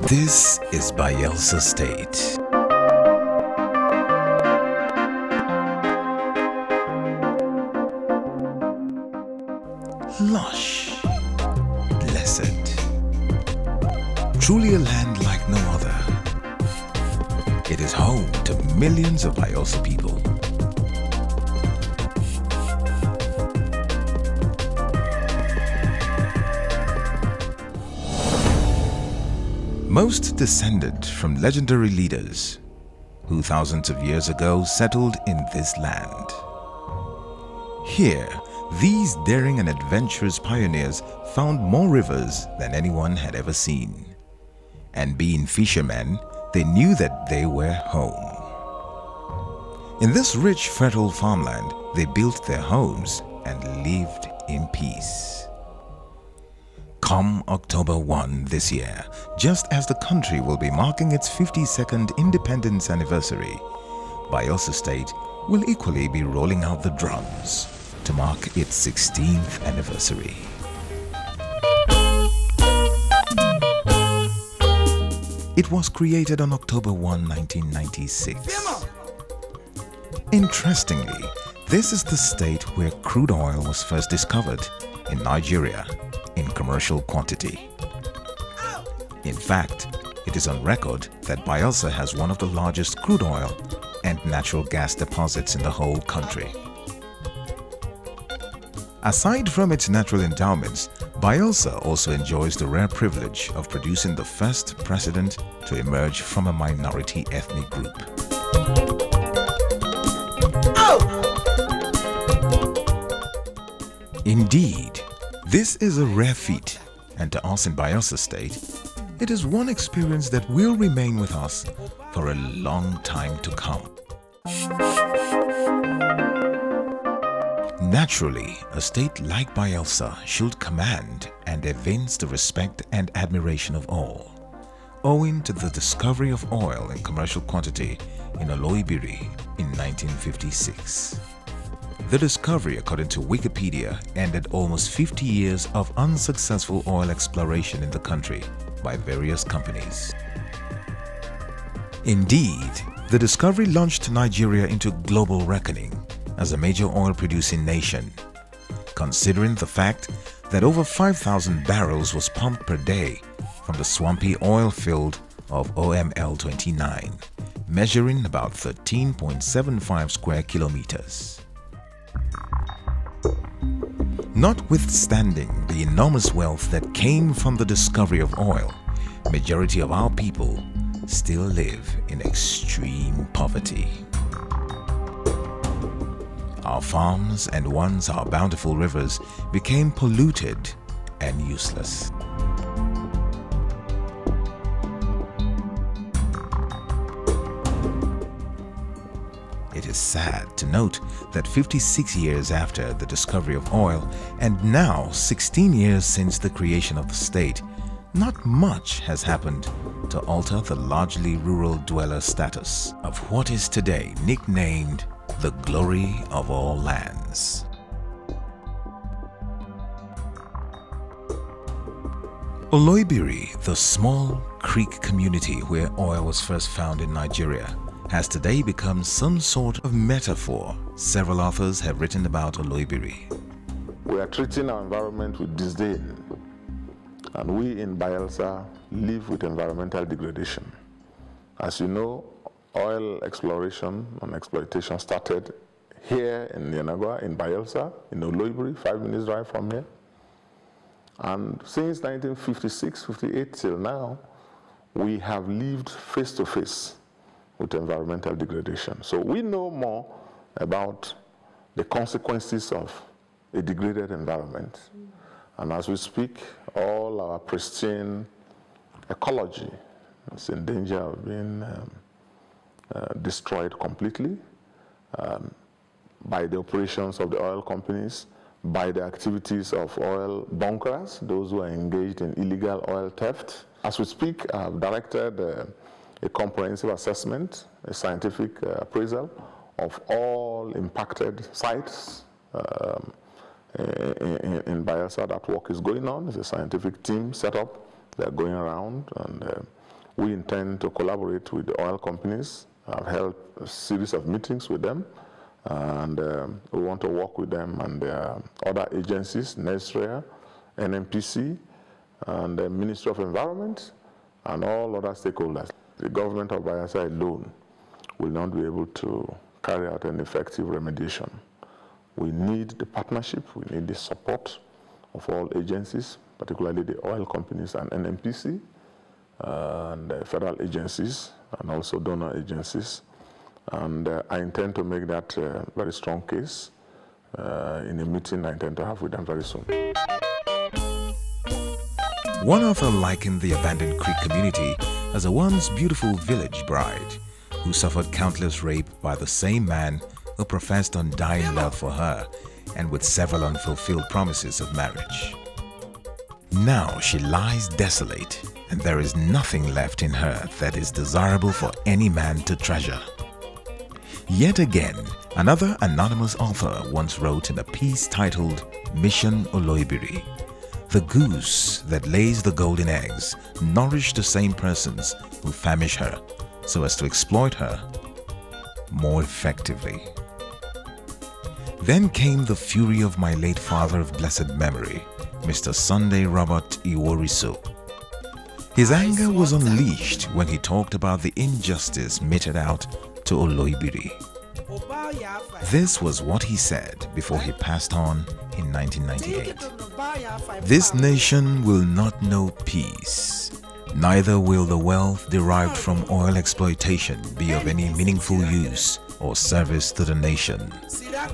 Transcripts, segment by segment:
This is Bayelsa State. Lush, blessed, truly a land like no other. It is home to millions of Bayelsa people. Most descended from legendary leaders who thousands of years ago settled in this land. Here, these daring and adventurous pioneers found more rivers than anyone had ever seen. And being fishermen, they knew that they were home. In this rich, fertile farmland, they built their homes and lived in peace. Come October 1 this year, just as the country will be marking its 52nd independence anniversary, Bayelsa State will equally be rolling out the drums to mark its 16th anniversary. It was created on October 1, 1996. Interestingly, this is the state where crude oil was first discovered in Nigeria in commercial quantity. In fact, it is on record that Bayelsa has one of the largest crude oil and natural gas deposits in the whole country. Aside from its natural endowments, Bayelsa also enjoys the rare privilege of producing the first president to emerge from a minority ethnic group. Indeed, this is a rare feat, and to us in Bayelsa State, it is one experience that will remain with us for a long time to come. Naturally, a state like Bayelsa should command and evince the respect and admiration of all, owing to the discovery of oil in commercial quantity in Oloibiri in 1956. The discovery, according to Wikipedia, ended almost 50 years of unsuccessful oil exploration in the country by various companies. Indeed, the discovery launched Nigeria into global reckoning as a major oil-producing nation, considering the fact that over 5,000 barrels was pumped per day from the swampy oil field of OML-29, measuring about 13.75 square kilometers. Notwithstanding the enormous wealth that came from the discovery of oil, majority of our people still live in extreme poverty. Our farms and once our bountiful rivers became polluted and useless. It is sad to note that 56 years after the discovery of oil and now 16 years since the creation of the state, not much has happened to alter the largely rural dweller status of what is today nicknamed the glory of all lands. Oloibiri, the small creek community where oil was first found in Nigeria, has today become some sort of metaphor. Several authors have written about Oloibiri. We are treating our environment with disdain, and we in Bayelsa live with environmental degradation. As you know, oil exploration and exploitation started here in Yanagwa, in Bayelsa, in Oloibiri, 5 minutes drive from here. And since 1956, 58 till now, we have lived face to face with environmental degradation. So we know more about the consequences of a degraded environment. And as we speak, all our pristine ecology is in danger of being destroyed completely by the operations of the oil companies, by the activities of oil bunkers, those who are engaged in illegal oil theft. As we speak, I've directed a comprehensive assessment, a scientific appraisal of all impacted sites in Bayelsa. That work is going on. There's a scientific team set up. They're going around and We intend to collaborate with the oil companies. I've held a series of meetings with them, and we want to work with them and other agencies, NESREA, NMPC, and the Ministry of Environment, and all other stakeholders. The government of Bayelsa alone will not be able to carry out an effective remediation. We need the partnership, we need the support of all agencies, particularly the oil companies and NMPC, and the federal agencies, and also donor agencies. And I intend to make that a very strong case in a meeting I intend to have with them very soon. One author likened the abandoned Creek community as a once beautiful village bride who suffered countless rape by the same man who professed undying love for her and with several unfulfilled promises of marriage. Now she lies desolate, and there is nothing left in her that is desirable for any man to treasure. Yet again, another anonymous author once wrote in a piece titled Mission Oloibiri, "The goose that lays the golden eggs nourish the same persons who famish her so as to exploit her more effectively." Then came the fury of my late father of blessed memory, Mr. Sunday Robert Iworiso. His anger was unleashed when he talked about the injustice meted out to Oloibiri. This was what he said before he passed on in 1998. "This nation will not know peace. Neither will the wealth derived from oil exploitation be of any meaningful use or service to the nation,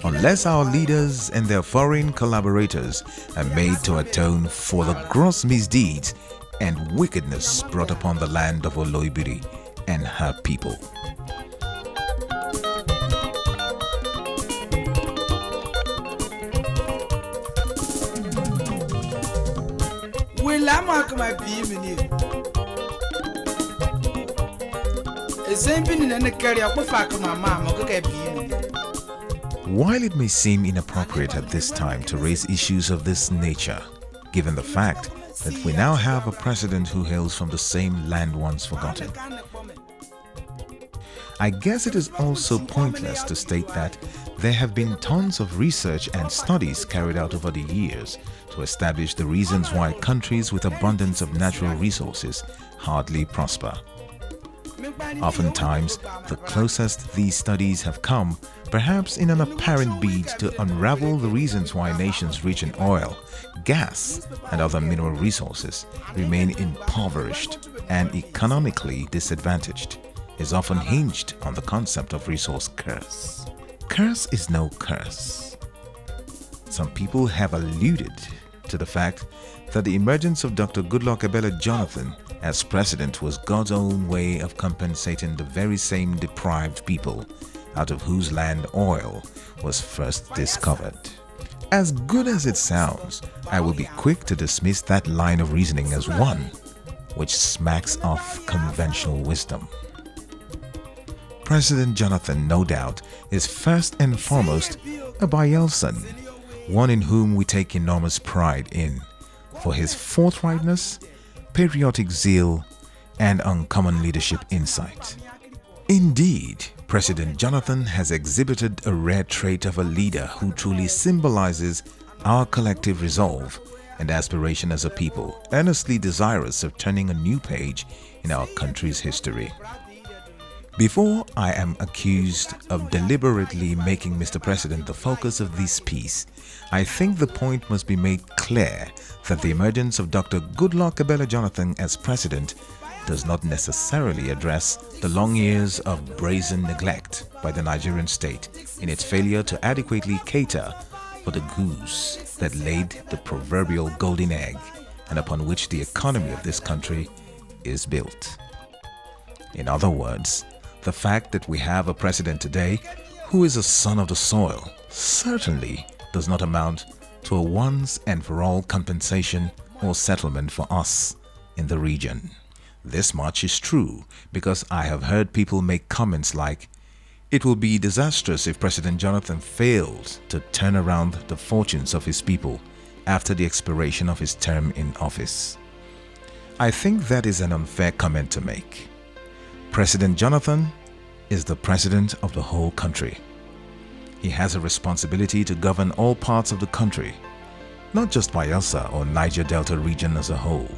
unless our leaders and their foreign collaborators are made to atone for the gross misdeeds and wickedness brought upon the land of Oloibiri and her people." While it may seem inappropriate at this time to raise issues of this nature, given the fact that we now have a president who hails from the same land once forgotten, I guess it is also pointless to state that there have been tons of research and studies carried out over the years to establish the reasons why countries with abundance of natural resources hardly prosper. Oftentimes, the closest these studies have come, perhaps in an apparent bid to unravel the reasons why nations rich in oil, gas, and other mineral resources remain impoverished and economically disadvantaged, is often hinged on the concept of resource curse. Curse is no curse. Some people have alluded to the fact that the emergence of Dr. Goodluck Ebele Jonathan as president was God's own way of compensating the very same deprived people out of whose land oil was first discovered. As good as it sounds, I will be quick to dismiss that line of reasoning as one which smacks of conventional wisdom. President Jonathan, no doubt, is first and foremost a Bayelsan, one in whom we take enormous pride in, for his forthrightness, patriotic zeal, and uncommon leadership insight. Indeed, President Jonathan has exhibited a rare trait of a leader who truly symbolizes our collective resolve and aspiration as a people, earnestly desirous of turning a new page in our country's history. Before I am accused of deliberately making Mr. President the focus of this piece, I think the point must be made clear that the emergence of Dr. Goodluck Ebele Jonathan as president does not necessarily address the long years of brazen neglect by the Nigerian state in its failure to adequately cater for the goose that laid the proverbial golden egg and upon which the economy of this country is built. In other words, the fact that we have a president today who is a son of the soil certainly does not amount to a once and for all compensation or settlement for us in the region. This much is true because I have heard people make comments like, "It will be disastrous if President Jonathan fails to turn around the fortunes of his people after the expiration of his term in office." I think that is an unfair comment to make. President Jonathan is the president of the whole country. He has a responsibility to govern all parts of the country, not just Bayelsa or Niger Delta region as a whole.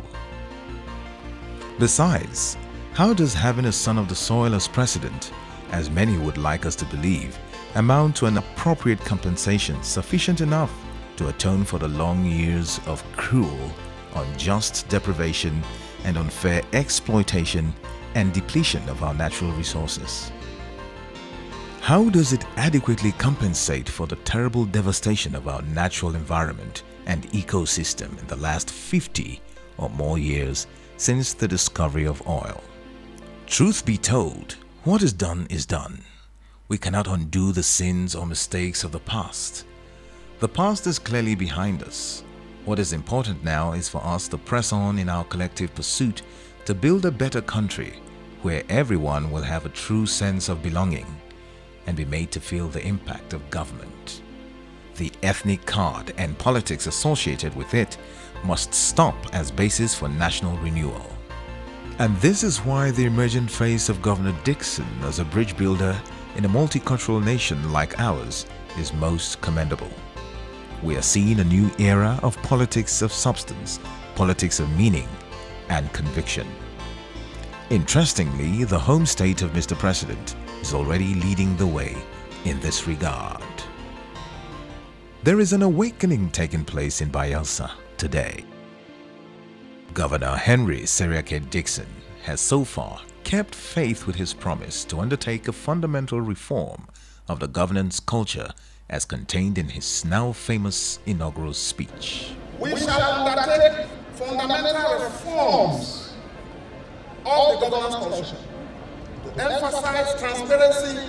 Besides, how does having a son of the soil as president, as many would like us to believe, amount to an appropriate compensation sufficient enough to atone for the long years of cruel, unjust deprivation and unfair exploitation and depletion of our natural resources? How does it adequately compensate for the terrible devastation of our natural environment and ecosystem in the last 50 or more years since the discovery of oil? Truth be told, what is done is done. We cannot undo the sins or mistakes of the past. The past is clearly behind us. What is important now is for us to press on in our collective pursuit to build a better country where everyone will have a true sense of belonging and be made to feel the impact of government. The ethnic card and politics associated with it must stop as basis for national renewal. And this is why the emergent face of Governor Dickson as a bridge builder in a multicultural nation like ours is most commendable. We are seeing a new era of politics of substance, politics of meaning and conviction. Interestingly, the home state of Mr. President is already leading the way in this regard. There is an awakening taking place in Bayelsa today. Governor Seriake Dickson has so far kept faith with his promise to undertake a fundamental reform of the governance culture as contained in his now famous inaugural speech. We shall undertake fundamental reforms of the governance culture to emphasize transparency,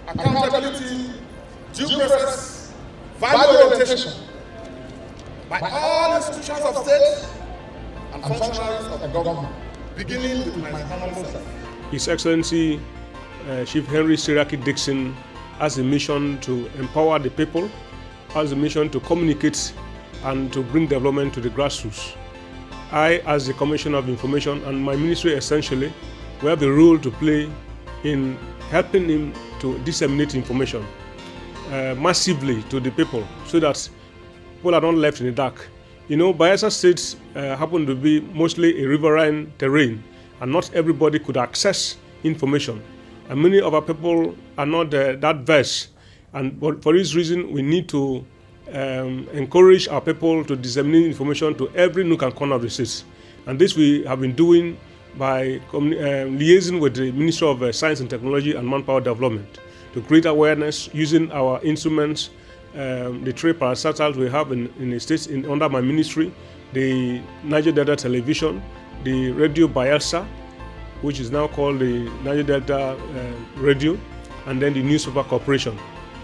accountability, due process, value orientation by all institutions of state and functionaries of the government, beginning with my humble self. His Excellency Chief Henry Seriake Dickson has a mission to empower the people, has a mission to communicate and to bring development to the grassroots. I, as the Commissioner of Information, and my ministry essentially, we have a role to play in helping him to disseminate information massively to the people so that people are not left in the dark. You know, Bayelsa State happened to be mostly a riverine terrain, and not everybody could access information. And many of our people are not that versed. And for this reason, we need to encourage our people to disseminate information to every nook and corner of the state. And this we have been doing by liaising with the Ministry of Science and Technology and Manpower Development to create awareness using our instruments, the three parastatals we have in the states under my ministry, the Niger Delta Television, the Radio Bayelsa, which is now called the Niger Delta Radio, and then the Newspaper Corporation,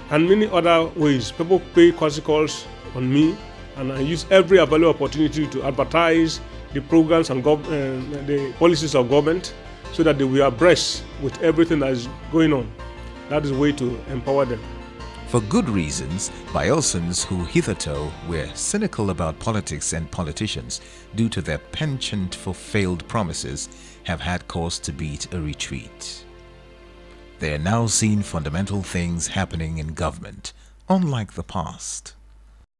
and many other ways. People pay calls on me, and I use every available opportunity to advertise the programs and the policies of government so that they will abreast with everything that is going on. That is a way to empower them. For good reasons, Bayelsans who hitherto were cynical about politics and politicians due to their penchant for failed promises have had cause to beat a retreat. They are now seeing fundamental things happening in government, unlike the past.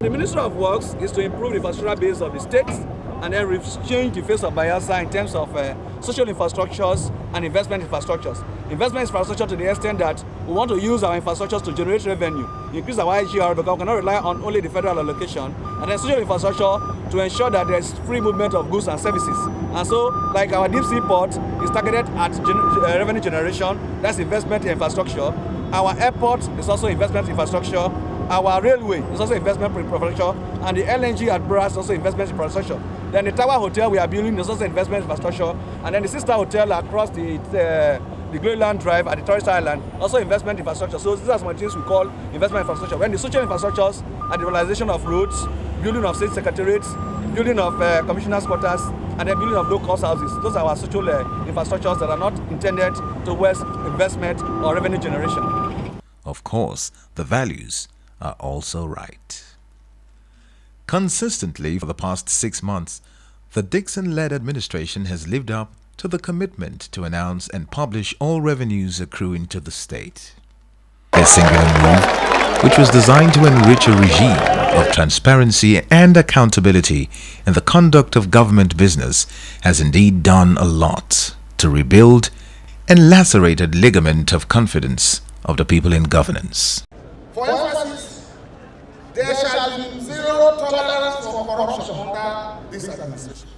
The Ministry of Works is to improve the infrastructural base of the states and then change the face of Bayelsa in terms of social infrastructures and investment infrastructures. Investment infrastructure to the extent that we want to use our infrastructures to generate revenue, increase our IGR because we cannot rely on only the federal allocation, and then social infrastructure to ensure that there is free movement of goods and services. And so, like our deep sea port is targeted at revenue generation, that's investment infrastructure. Our airport is also investment infrastructure. Our railway is also investment infrastructure, and the LNG at Bura is also investment infrastructure. Then the Tower Hotel we are building is also investment infrastructure, and then the sister hotel across the Gloryland Drive at the tourist island, also investment infrastructure. So these are some things we call investment infrastructure. When the social infrastructures are the realization of roads, building of state secretariats, building of commissioners' quarters, and then building of low-cost houses. Those are our social infrastructures that are not intended towards investment or revenue generation. Of course, the values are also right. Consistently for the past 6 months, The Dickson-led administration has lived up to the commitment to announce and publish all revenues accruing to the state. A singular move, which was designed to enrich a regime of transparency and accountability in the conduct of government business, has indeed done a lot to rebuild and lacerated ligament of confidence of the people in governance. For emphasis, there shall be zero tolerance for corruption under this administration.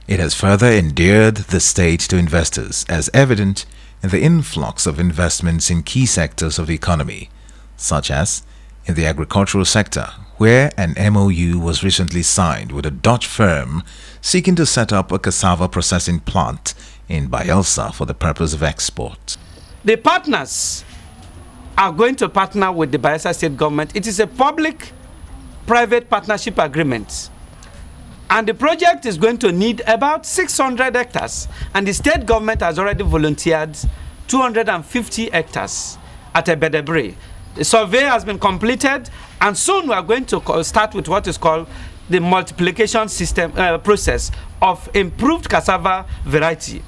It has further endeared the state to investors, as evident in the influx of investments in key sectors of the economy, such as in the agricultural sector, where an MOU was recently signed with a Dutch firm seeking to set up a cassava processing plant in Bayelsa for the purpose of export. The partners are going to partner with the Bayelsa state government. It is a public-private partnership agreement. And the project is going to need about 600 hectares. And the state government has already volunteered 250 hectares at Ebedebre. The survey has been completed, and soon we are going to start with what is called the multiplication system process of improved cassava variety.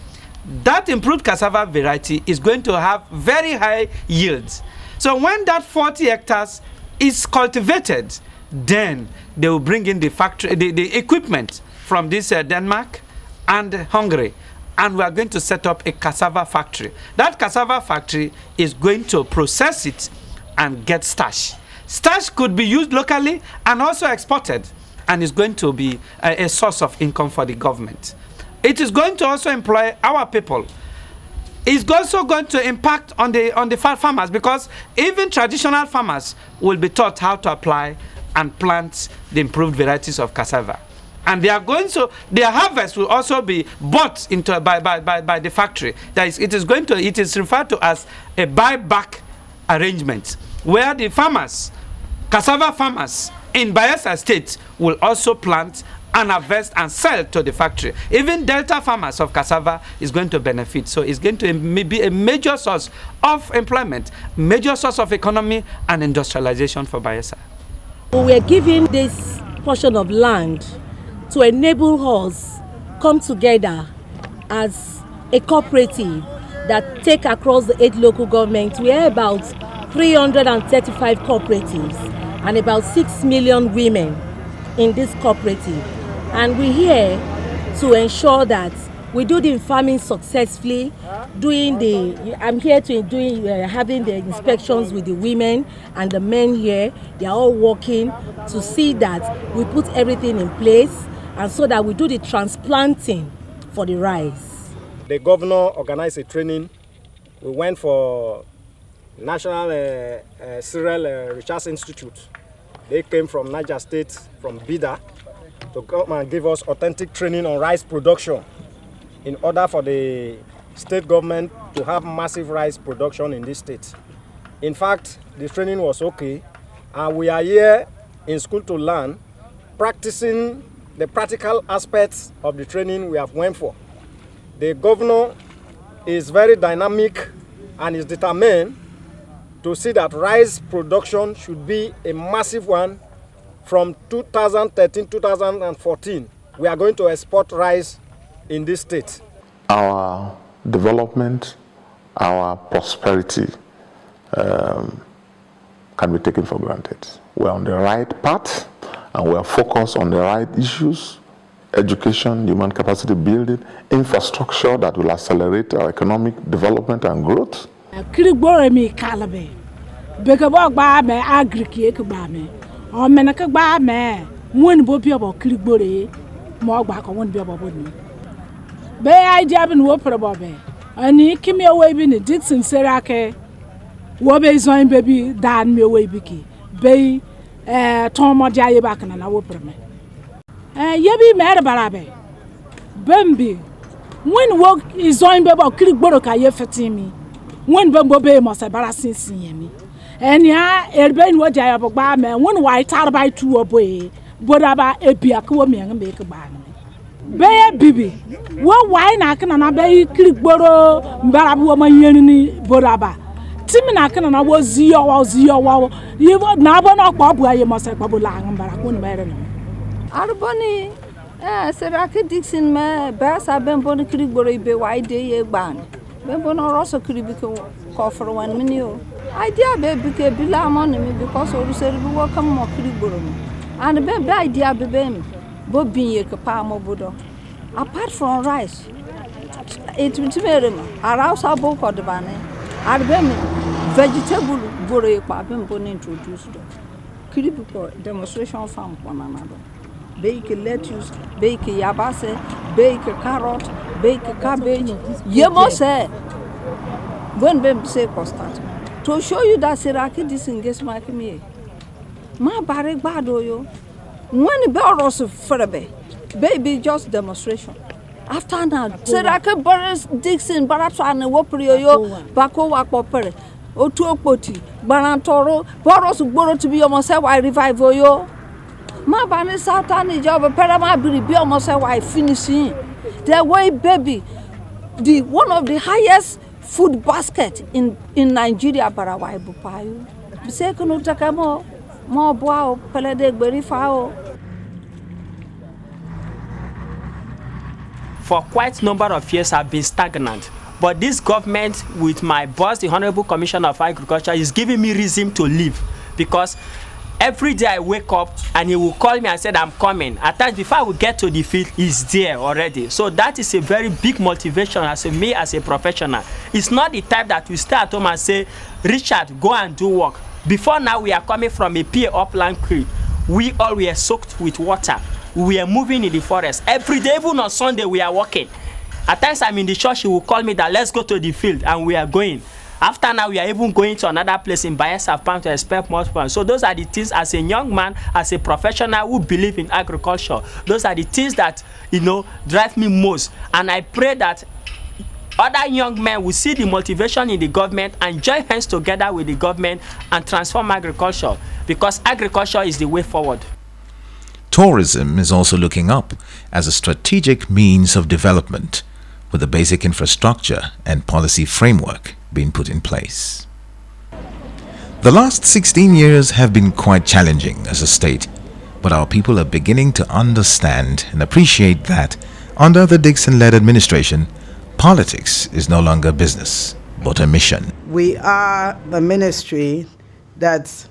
That improved cassava variety is going to have very high yields. So when that 40 hectares is cultivated, then they will bring in the factory, the equipment from this Denmark and Hungary, and we are going to set up a cassava factory. That cassava factory is going to process it and get starch. Starch could be used locally and also exported, and is going to be a source of income for the government. It is going to also employ our people. It's also going to impact on the farmers, because even traditional farmers will be taught how to apply and plant the improved varieties of cassava. And they are going to, their harvest will also be bought into by the factory. That is, it is referred to as a buyback arrangement, where the farmers, cassava farmers in Bayelsa State, will also plant and harvest and sell to the factory. Even Delta farmers of cassava is going to benefit. So it's going to be a major source of employment, major source of economy and industrialization for Bayelsa. We are giving this portion of land to enable us come together as a cooperative that take across the 8 local governments. We are about 335 cooperatives and about 6 million women in this cooperative. And we're here to ensure that we do the farming successfully. I'm here to having the inspections with the women and the men here. They are all working to see that we put everything in place, and so that we do the transplanting for the rice. The governor organized a training. We went for National Cereal Research Institute. They came from Niger State, from Bida, to come and give us authentic training on rice production, in order for the state government to have massive rice production in this state. In fact, the training was okay, and we are here in school to learn, practicing the practical aspects of the training we have went for. The governor is very dynamic and is determined to see that rice production should be a massive one. From 2013-2014, we are going to export rice in this state. Our development, our prosperity can be taken for granted. We're on the right path, and we're focused on the right issues: education, human capacity building, infrastructure that will accelerate our economic development and growth. Be idea bin wo probobe ani kimi away bin Dickson Seriake wo be zoin baby dan me away biki be tomo dia ye bakana na wo prome ye bi mere barabe bambi when wo zoin baby okirigboro ka ye fetimi when bambo be mo se bara sinsin yemi enia erbe ni wo dia ye bogba me when white tarbai tu oboy bodaba ebia ko me ngbe ke ba Beye bibi, wo why na kana na be kligboro mbarabu wo manyeni boraba. Timi na kana na wo ziyo wa yiwo na bo na kpo bu aye mo se kpo bu la mbara ko ni mere no. Arboni Seriake Dickson me Bayelsa bembo no kiriboro ibe why dey ye ban. Bembo no roso kiribiko kofro wan mini o. Idea be bike bila money me because o seri bi wo kam mo kiriboro no. And be idea be me bo binye ke pa mo bodo. Apart from rice, it will be arouse our book or the banner. I'd be vegetable bore pa bembo introduced. Kiribiko demonstration farm one another. Bake lettuce, bake yabase, bake carrot, bake cabbage. Yemo say when bem say start to show you that Seriake Dickson gets my me. Ma barek bado yo. When be also ferbe. Baby just demonstration. After now, Seriake Boris Dickson baratwa and woprio yo bako wakopere. Otu okpoti, barantoro, boros gboro to be almost say why revive yo. Ma bani Southern job perama be almost say why finishing. The way baby, the one of the highest food basket in Nigeria barawai bupayo. Say kunu takamo mo boa pelede gberifa. For quite a number of years have been stagnant. But this government, with my boss, the Honorable Commissioner of Agriculture, is giving me reason to live. Because every day I wake up and he will call me and say, I'm coming. At times, before I will get to the field, he's there already. So that is a very big motivation as me as a professional. It's not the type that we stay at home and say, Richard, go and do work. Before now, we are coming from a PA upland creek. We all were soaked with water. We are moving in the forest. Every day, even on Sunday, we are walking. At times I'm in the church, he will call me that let's go to the field, and we are going. After now, we are even going to another place in Bayelsa farm to expect more fun. So those are the things as a young man, as a professional who believe in agriculture. Those are the things that, drive me most. And I pray that other young men will see the motivation in the government and join hands together with the government and transform agriculture, because agriculture is the way forward. Tourism is also looking up as a strategic means of development, with a basic infrastructure and policy framework being put in place. The last 16 years have been quite challenging as a state, but our people are beginning to understand and appreciate that under the Dickson-led administration, politics is no longer business, but a mission. We are the ministry that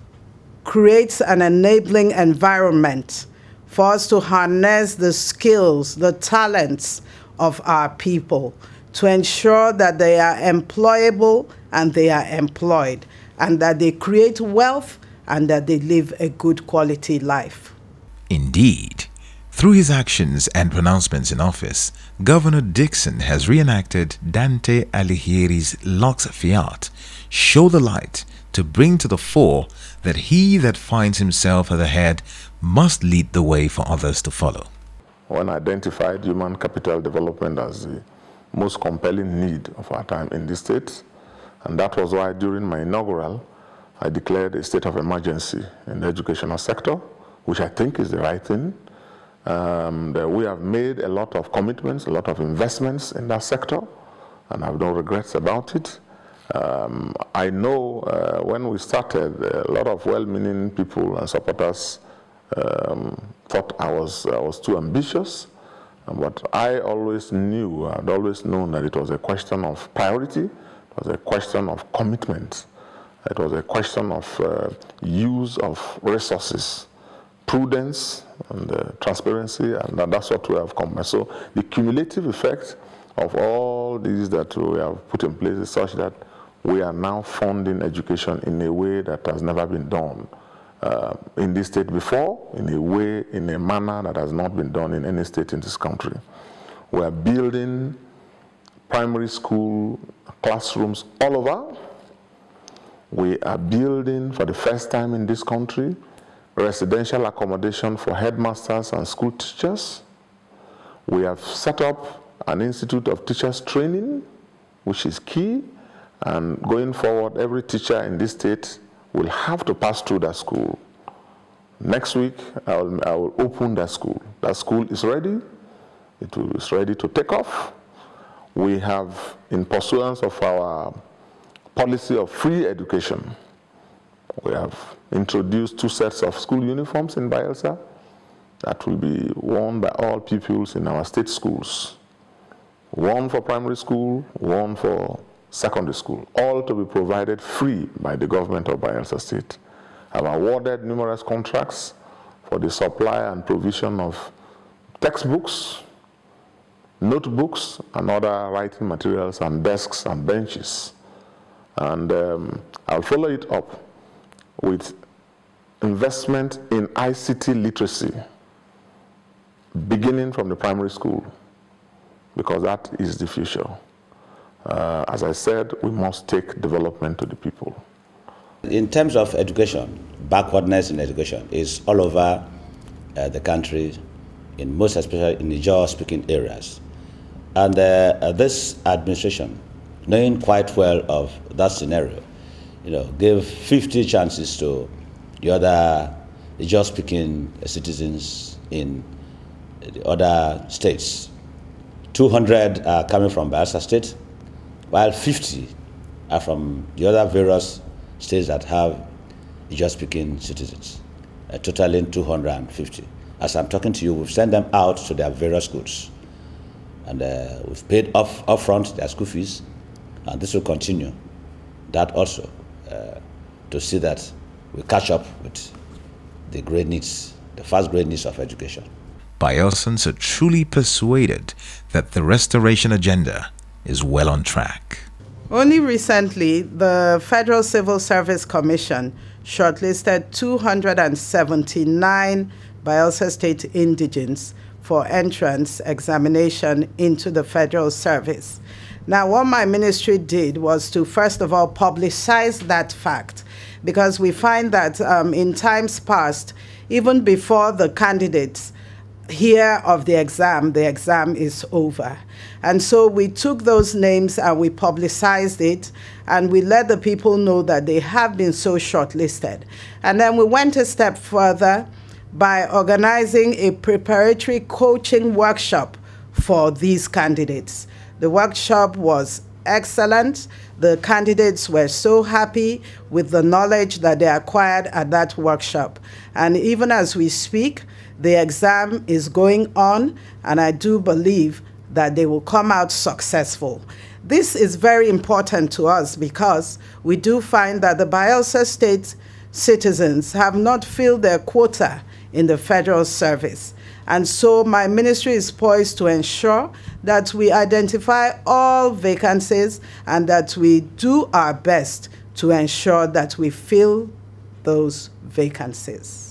creates an enabling environment for us to harness the skills, the talents of our people, to ensure that they are employable and they are employed, and that they create wealth and that they live a good quality life. Indeed, through his actions and pronouncements in office, Governor Dickson has reenacted Dante Alighieri's Lux Fiat, show the light to bring to the fore that he that finds himself at the head must lead the way for others to follow. When I identified human capital development as the most compelling need of our time in this state, and that was why during my inaugural, I declared a state of emergency in the educational sector, which I think is the right thing. We have made a lot of commitments, a lot of investments in that sector, and I have no regrets about it. I know when we started, a lot of well-meaning people and supporters thought I was too ambitious, but I always knew, I'd always known that it was a question of priority, it was a question of commitment, it was a question of use of resources, prudence and transparency, and that's what we have come by. So the cumulative effect of all these that we have put in place is such that we are now funding education in a way that has never been done in this state before, in a manner that has not been done in any state in this country. We are building primary school classrooms all over. We are building, for the first time in this country, residential accommodation for headmasters and school teachers. We have set up an institute of teachers training, which is key, and going forward, every teacher in this state will have to pass through that school. Next week, I will open that school. That school is ready. It is ready to take off. We have, in pursuance of our policy of free education, we have introduced 2 sets of school uniforms in Bayelsa. that will be worn by all pupils in our state schools. One for primary school, one for secondary school, all to be provided free by the government of Bayelsa State. I've awarded numerous contracts for the supply and provision of textbooks, notebooks, and other writing materials, and desks and benches. And I'll follow it up with investment in ICT literacy, beginning from the primary school, because that is the future. As I said, we must take development to the people. In terms of education, backwardness in education is all over the country, in most especially in the Jaw-speaking areas. And this administration, knowing quite well of that scenario, gave 50 chances to the other Jaw-speaking citizens in the other states. 200 are coming from Bayelsa State, while 50 are from the other various states that have Jaw-speaking citizens, totaling 250. As I'm talking to you, we've sent them out to their various schools. And we've paid upfront their school fees, and this will continue. That also, to see that we catch up with the great needs, the fast great needs of education. Bayelsans are truly persuaded that the restoration agenda is well on track. Only recently, the Federal Civil Service Commission shortlisted 279 Bayelsa State indigents for entrance examination into the federal service. Now, what my ministry did was to, first of all, publicize that fact, because we find that in times past, even before the candidates hear of the exam is over. And so we took those names and we publicized it, and we let the people know that they have been so shortlisted. And then we went a step further by organizing a preparatory coaching workshop for these candidates. The workshop was excellent. The candidates were so happy with the knowledge that they acquired at that workshop. And even as we speak, the exam is going on, and I do believe that they will come out successful. This is very important to us because we do find that the Bayelsa State citizens have not filled their quota in the federal service. And so my ministry is poised to ensure that we identify all vacancies and that we do our best to ensure that we fill those vacancies.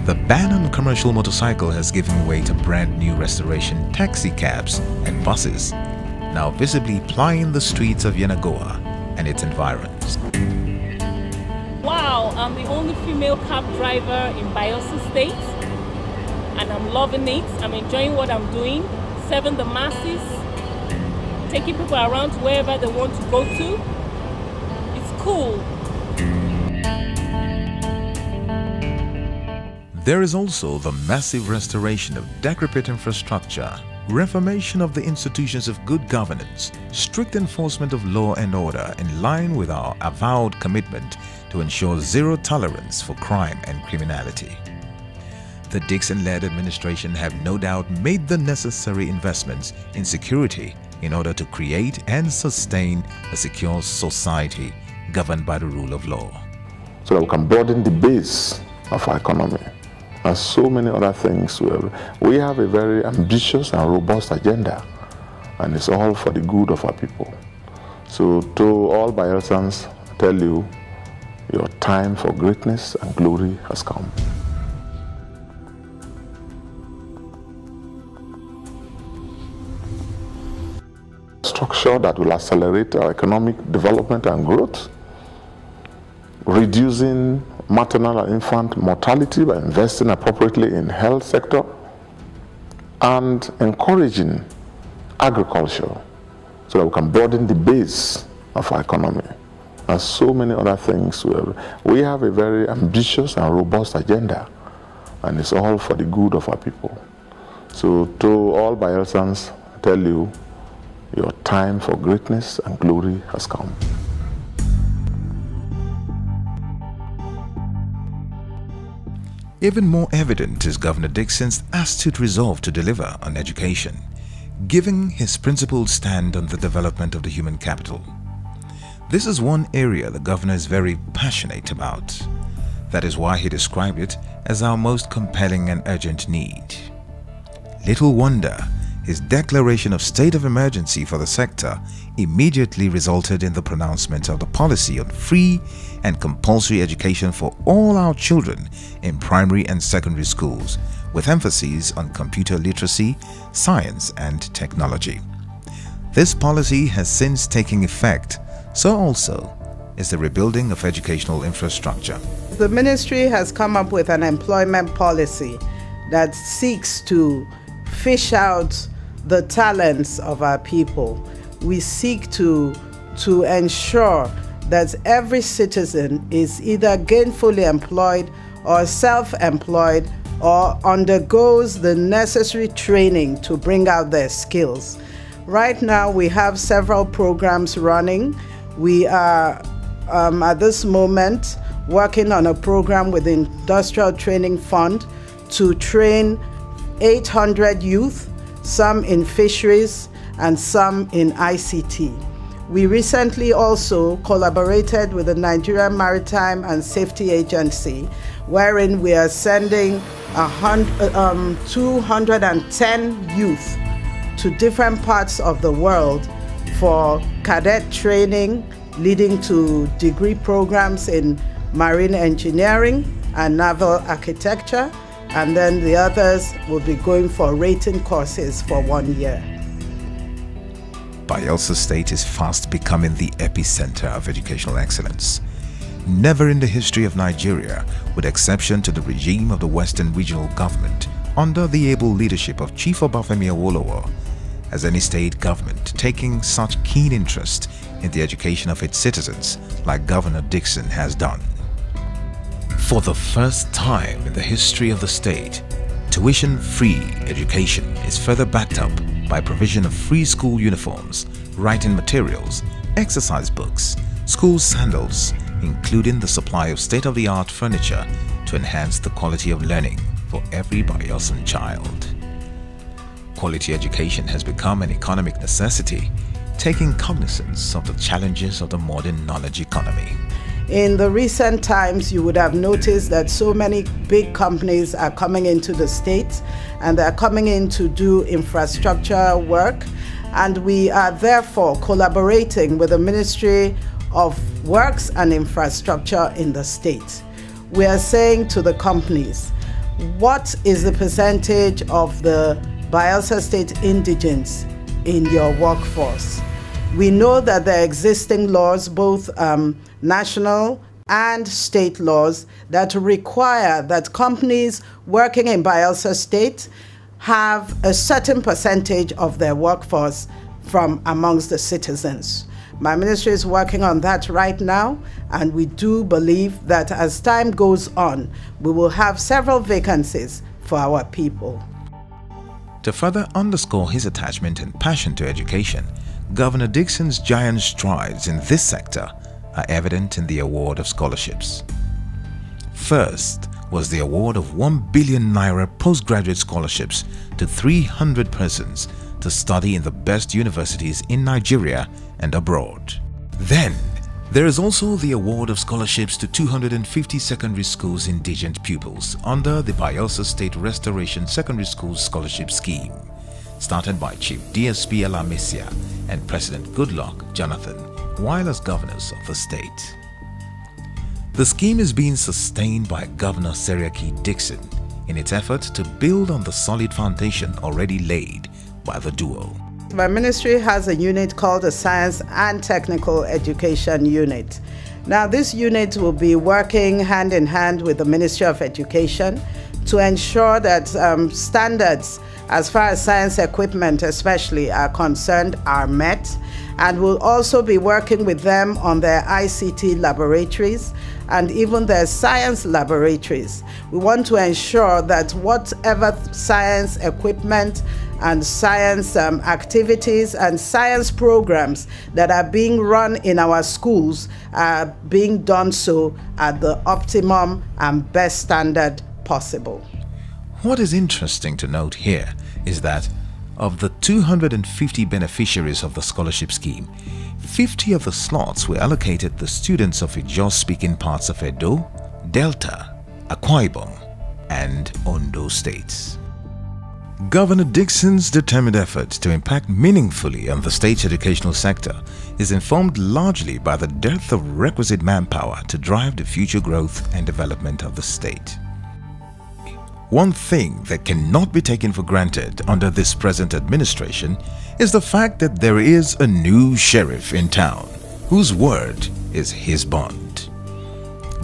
The ban on commercial motorcycle has given way to brand new restoration taxi cabs and buses, now visibly plying the streets of Yenagoa and its environs. Wow, I'm the only female cab driver in Bayelsa State, and I'm loving it. I'm enjoying what I'm doing, serving the masses, taking people around to wherever they want to go to. It's cool. There is also the massive restoration of decrepit infrastructure, reformation of the institutions of good governance, strict enforcement of law and order in line with our avowed commitment to ensure zero tolerance for crime and criminality. The Dickson-led administration have no doubt made the necessary investments in security in order to create and sustain a secure society governed by the rule of law. So that we can broaden the base of our economy. And so many other things. We have a very ambitious and robust agenda, and it's all for the good of our people. So to all Bayelsans, I tell you, your time for greatness and glory has come. Structure that will accelerate our economic development and growth, reducing maternal and infant mortality by investing appropriately in health sector, and encouraging agriculture so that we can broaden the base of our economy. and so many other things. We have a very ambitious and robust agenda, and it's all for the good of our people. So to all Bayelsans, I tell you, your time for greatness and glory has come. Even more evident is Governor Dickson's astute resolve to deliver on education, giving his principled stand on the development of the human capital. This is one area the governor is very passionate about. That is why he described it as our most compelling and urgent need. Little wonder his declaration of state of emergency for the sector immediately resulted in the pronouncement of the policy on free and compulsory education for all our children in primary and secondary schools, with emphasis on computer literacy, science and technology. This policy has since taken effect, so also is the rebuilding of educational infrastructure. The ministry has come up with an employment policy that seeks to fish out the talents of our people. We seek to ensure that every citizen is either gainfully employed or self-employed or undergoes the necessary training to bring out their skills. Right now we have several programs running. We are at this moment working on a program with the Industrial Training Fund to train 800 youth, some in fisheries and some in ICT. We recently also collaborated with the Nigerian Maritime and Safety Agency, wherein we are sending 210 youth to different parts of the world for cadet training, leading to degree programs in marine engineering and naval architecture, and then the others will be going for rating courses for 1 year. Bayelsa State is fast becoming the epicenter of educational excellence. Never in the history of Nigeria, with exception to the regime of the Western Regional Government, under the able leadership of Chief Obafemi Awolowo, has any state government taking such keen interest in the education of its citizens like Governor Dickson has done. For the first time in the history of the state, tuition-free education is further backed up by provision of free school uniforms, writing materials, exercise books, school sandals, including the supply of state-of-the-art furniture to enhance the quality of learning for every Bayelsan child. Quality education has become an economic necessity, taking cognizance of the challenges of the modern knowledge economy. In the recent times, you would have noticed that so many big companies are coming into the state, and they're coming in to do infrastructure work, and we are therefore collaborating with the Ministry of Works and Infrastructure in the state. We are saying to the companies, what is the percentage of the Bayelsa State indigents in your workforce? We know that there are existing laws, both national and state laws, that require that companies working in Bayelsa State have a certain percentage of their workforce from amongst the citizens. My ministry is working on that right now, and we do believe that as time goes on, we will have several vacancies for our people. To further underscore his attachment and passion to education, Governor Dickson's giant strides in this sector are evident in the award of scholarships. First was the award of 1 billion naira postgraduate scholarships to 300 persons to study in the best universities in Nigeria and abroad. Then, there is also the award of scholarships to 250 secondary schools indigent pupils under the Bayelsa State Restoration Secondary School Scholarship Scheme, started by Chief DSP Alamesia and President Goodluck Jonathan while as governors of the state. The scheme is being sustained by Governor Seriake Dickson in its effort to build on the solid foundation already laid by the duo. My ministry has a unit called the Science and Technical Education Unit. Now this unit will be working hand in hand with the Ministry of Education to ensure that standards as far as science equipment especially are concerned are met. And we'll also be working with them on their ICT laboratories and even their science laboratories. We want to ensure that whatever science equipment and science activities and science programs that are being run in our schools are being done so at the optimum and best standard possible. What is interesting to note here is that of the 250 beneficiaries of the scholarship scheme, 50 of the slots were allocated to students of Ijaw-speaking parts of Edo, Delta, Akwa Ibom, and Ondo states. Governor Dickson's determined effort to impact meaningfully on the state's educational sector is informed largely by the dearth of requisite manpower to drive the future growth and development of the state. One thing that cannot be taken for granted under this present administration is the fact that there is a new sheriff in town whose word is his bond.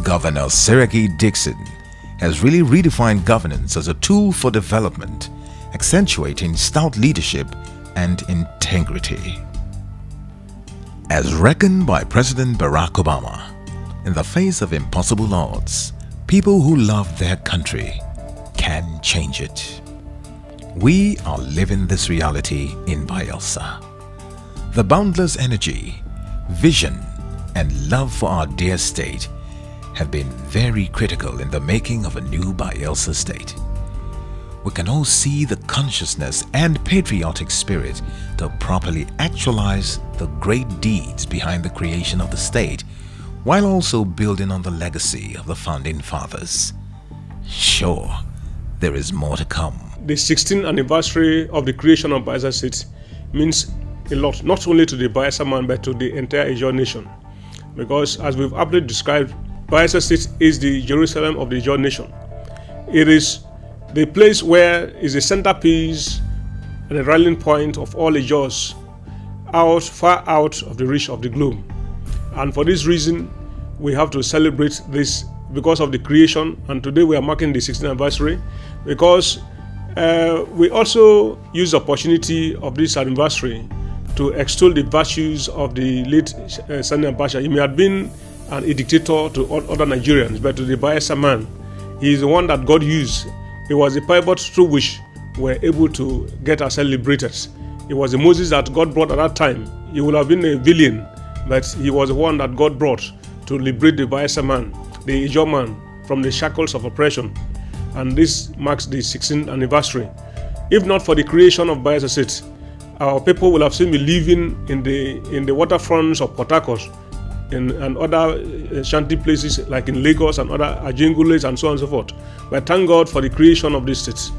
Governor Seriake Dickson has really redefined governance as a tool for development, accentuating stout leadership and integrity. As reckoned by President Barack Obama, in the face of impossible odds, people who love their country can change it. We are living this reality in Bayelsa. The boundless energy, vision, and love for our dear state have been very critical in the making of a new Bayelsa state. We can all see the consciousness and patriotic spirit to properly actualize the great deeds behind the creation of the state, while also building on the legacy of the founding fathers. Sure, there is more to come. The 16th anniversary of the creation of Bayelsa State means a lot, not only to the Bayelsa man, but to the entire Ijaw nation. Because as we've aptly described, Bayelsa State is the Jerusalem of the Ijaw nation. It is the place where is the centerpiece and a rallying point of all Ijaws far out of the reach of the globe. And for this reason, we have to celebrate this because of the creation, and today we are marking the 16th anniversary because we also use the opportunity of this anniversary to extol the virtues of the late Sani Abacha. He may have been a dictator to all other Nigerians, but to the Bayelsa man, he is the one that God used. He was the pivot through which we were able to get ourselves liberated. He was the Moses that God brought at that time. He would have been a villain, but he was the one that God brought to liberate the Bayelsa man, the Ijaw man, from the shackles of oppression. And this marks the 16th anniversary. If not for the creation of Bayelsa State, our people will have still been living in the waterfronts of Port Harcourt and other shanty places like in Lagos and other Ajingules and so on and so forth. But thank God for the creation of this state.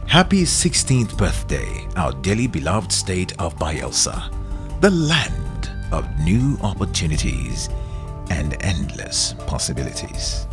Happy 16th birthday, our dearly beloved state of Bayelsa, the land of new opportunities and endless possibilities.